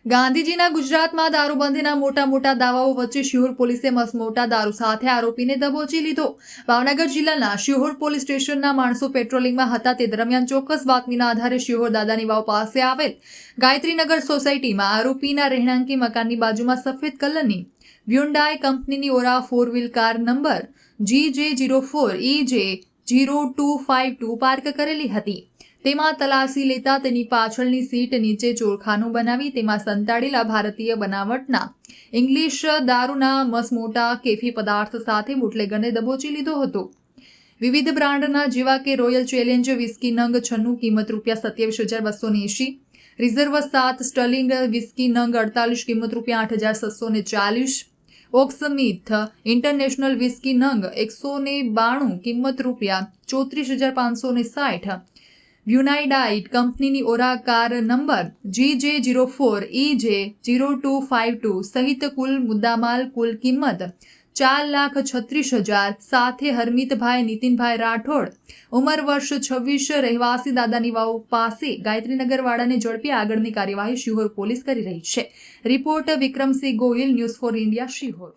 ગાંધીજીના ગુજરાતમાં દારૂબંધીના મોટા દાવાઓ વચ્ચે શિહોર પોલીસે મસમોટા દારૂ સાથે આરોપીને દબોચી લીધો। ભાવનગર જિલ્લાના શિહોર પોલીસ સ્ટેશનના માણસો પેટ્રોલિંગમાં હતા તે દરમિયાન ચોક્કસ બાતમીના આધારે શિહોર દાદાની વાવ પાસે આવેલ ગાયત્રીનગર સોસાયટીમાં આરોપીના રહેણાંકી મકાનની બાજુમાં સફેદ કલરની હ્યુન્ડાઈ કંપનીની ઓરા 4 કાર નંબર GJ04EJ0252 પાર્ક કરેલી હતી। તેમાં તલાશી લેતા તેની પાછળની સીટ નીચે ચોરખાનું બનાવી તેમાં સંતાડેલા ભારતીય બનાવટના ઇંગ્લિશ દારૂના મસમોટા કેફી પદાર્થ સાથે બુટલેગરને દબોચી લીધો હતો। વિવિધ બ્રાન્ડના જેવા કે રોયલ ચેલેન્જ વિસ્કી નંગ 96 કિંમત ₹27,280, રિઝર્વ 7 સ્ટર્લિંગ વિસ્કી નંગ 48 કિંમત ₹8,740, ઓક્સમીથ ઇન્ટરનેશનલ વિસ્કી નંગ 192 કિંમત ₹34,560, યુનાઇડાઇટ કંપનીની ઓરા કાર નંબર GJ04EJ0252 સહિત કુલ મુદ્દામાલ કુલ કિંમત 4,36,000 સાથે હરમિતભાઈ નીતિનભાઈ રાઠોડ ઉંમર વર્ષ 26 રહેવાસી દાદાની વાવ પાસે ગાયત્રીનગર વાળાને ઝડપી આગળની કાર્યવાહી શિહોર પોલીસ કરી રહી છે। Report Vikramsinh Gohil, news for India, Sihor.